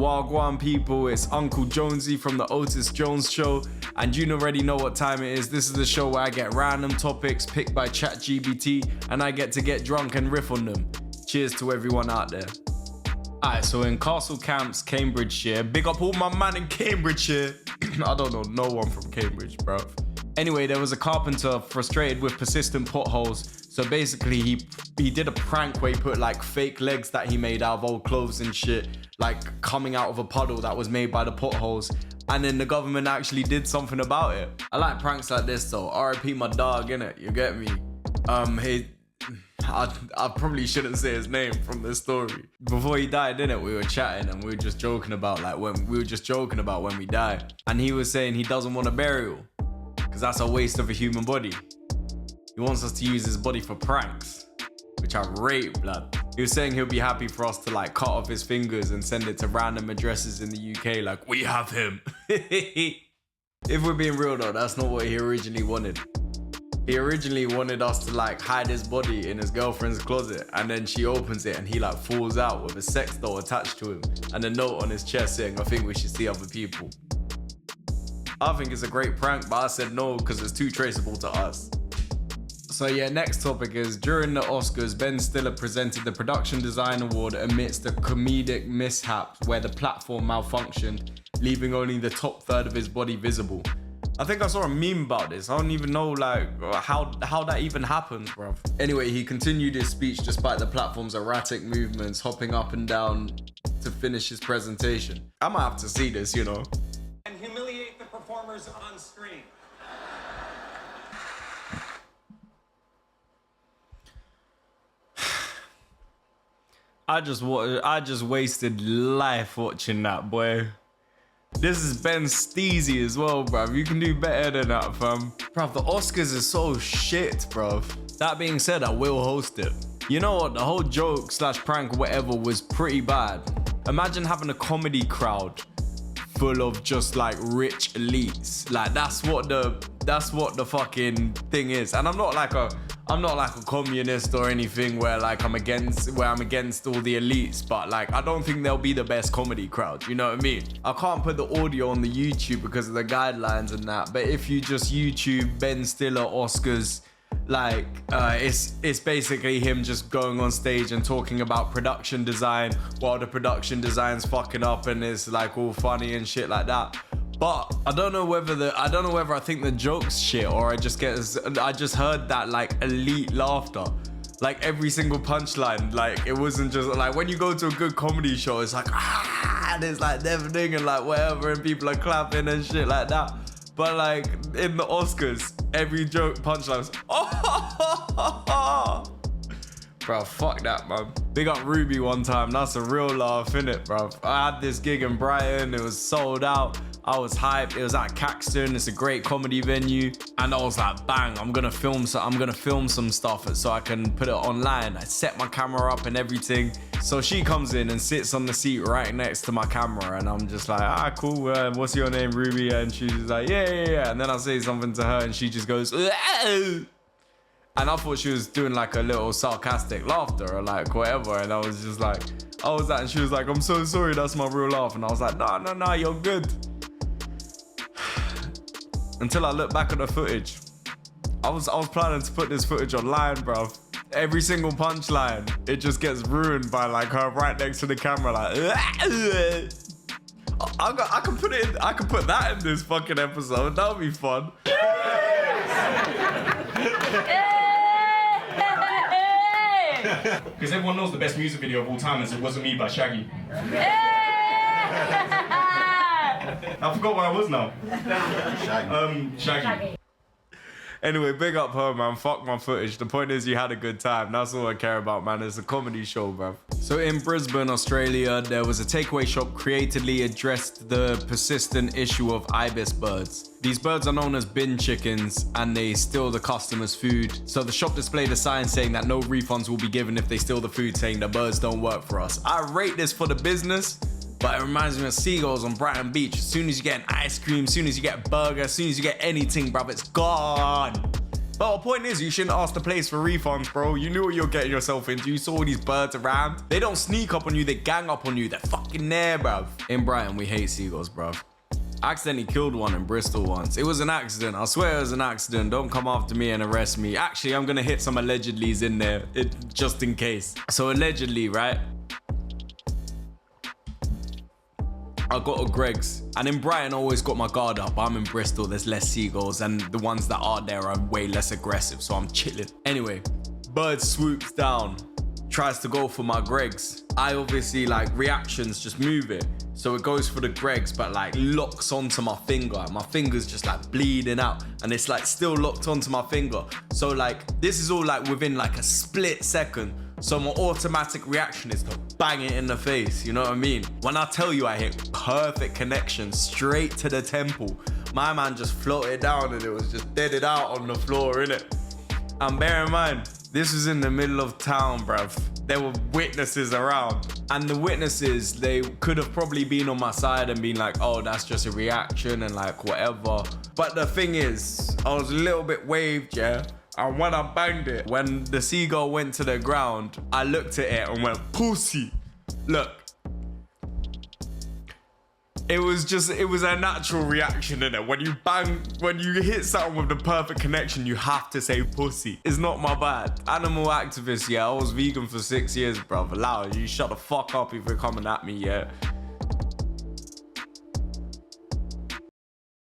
Wagwan people, it's Uncle Jonesy from the Otis Jones Show, and you already know what time it is. This is the show where I get random topics picked by ChatGPT and I get to get drunk and riff on them. Cheers to everyone out there. Alright, so in Castle Camps, Cambridgeshire, big up all my man in Cambridgeshire. I don't know no one from Cambridge, bro. Anyway, there was a carpenter frustrated with persistent potholes. So basically he did a prank where he put like fake legs that he made out of old clothes and shit, like coming out of a puddle that was made by the potholes. And then the government actually did something about it. I like pranks like this though. RIP my dog, innit? You get me? I probably shouldn't say his name from this story. Before he died, innit, we were chatting and we were just joking about when we die. And he was saying he doesn't want a burial because that's a waste of a human body. He wants us to use his body for pranks, which I rate, blood. He was saying he'll be happy for us to like cut off his fingers and send it to random addresses in the UK, like, we have him. If we're being real though, that's not what he originally wanted. He originally wanted us to like hide his body in his girlfriend's closet, and then she opens it and he like falls out with a sex doll attached to him and a note on his chest saying, I think we should see other people. I think it's a great prank, but I said no because it's too traceable to us. So yeah, next topic is, during the Oscars, Ben Stiller presented the Production Design Award amidst a comedic mishap where the platform malfunctioned, leaving only the top third of his body visible. I think I saw a meme about this. I don't even know like how that even happens, bruv. Anyway, he continued his speech despite the platform's erratic movements, hopping up and down to finish his presentation. I might have to see this, you know. And humiliate the performers on screen. I just wasted life watching that, boy. This is Ben Steezy as well, bruv. You can do better than that, fam. Bruv, the Oscars is so shit, bruv. That being said, I will host it. You know what? The whole joke / prank, whatever, was pretty bad. Imagine having a comedy crowd full of just like rich elites. Like that's what the fucking thing is. And I'm not like a communist or anything where I'm against all the elites, but like I don't think they'll be the best comedy crowd, you know what I mean? I can't put the audio on the YouTube because of the guidelines and that, but if you just YouTube Ben Stiller Oscars, like it's basically him just going on stage and talking about production design while the production design's fucking up and it's like all funny and shit like that. But I don't know whether I think the joke's shit or I just heard that like elite laughter. Like every single punchline, like it wasn't just like when you go to a good comedy show, it's like and it's like everything and like whatever and people are clapping and shit like that. But like in the Oscars, every joke punchline was Bro, fuck that, man. Big up Ruby one time. That's a real laugh, innit, bro? I had this gig in Brighton. It was sold out. I was hyped. It was at Caxton. It's a great comedy venue. And I was like, bang, I'm gonna film some stuff so I can put it online. I set my camera up and everything. So she comes in and sits on the seat right next to my camera. And I'm just like, cool. What's your name, Ruby? And she's like, yeah. And then I say something to her and she just goes, and I thought she was doing like a little sarcastic laughter or like whatever. And I was just like, and she was like, I'm so sorry, that's my real laugh. And I was like, no, you're good. Until I looked back at the footage. I was planning to put this footage online, bruv. Every single punchline, it just gets ruined by like her right next to the camera, like. I can put that in this fucking episode. That would be fun. Because everyone knows the best music video of all time is It Wasn't Me by Shaggy. I forgot where I was now. Shaggy. Anyway, big up her, man. Fuck my footage. The point is you had a good time. That's all I care about, man. It's a comedy show, bruv. So in Brisbane, Australia, there was a takeaway shop creatively addressed the persistent issue of ibis birds. These birds are known as bin chickens and they steal the customers' food. So the shop displayed a sign saying that no refunds will be given if they steal the food, saying the birds don't work for us. I rate this for the business, but it reminds me of seagulls on Brighton Beach. As soon as you get an ice cream, as soon as you get a burger, as soon as you get anything, bruv, it's gone. But the point is, you shouldn't ask the place for refunds, bro. You knew what you're getting yourself into. You saw all these birds around. They don't sneak up on you, they gang up on you. They're fucking there, bruv. In Brighton, we hate seagulls, bruv. I accidentally killed one in Bristol once. It was an accident. I swear it was an accident. Don't come after me and arrest me. Actually, I'm gonna hit some allegedlys in there, just in case. So allegedly, right? I got a Greg's, and in Brighton I always got my guard up. I'm in Bristol, there's less seagulls, and the ones that are there are way less aggressive, so I'm chilling. Anyway, bird swoops down, tries to go for my Greg's. I obviously, like, reactions just move it. So it goes for the Greg's, but like locks onto my finger. And my finger's just like bleeding out, and it's like still locked onto my finger. So like, this is all like within like a split second. So my automatic reaction is to bang it in the face, you know what I mean? When I tell you I hit perfect connection straight to the temple, my man just floated down and it was just deaded out on the floor, innit? And bear in mind, this was in the middle of town, bruv. There were witnesses around. And the witnesses, they could have probably been on my side and been like, oh, that's just a reaction and like whatever. But the thing is, I was a little bit waved, yeah? And when I banged it, when the seagull went to the ground, I looked at it and went, pussy. Look. It was a natural reaction, innit? When you hit something with the perfect connection, you have to say pussy. It's not my bad. Animal activist, yeah, I was vegan for 6 years, bruv. Allow it. You shut the fuck up if you're coming at me, yeah?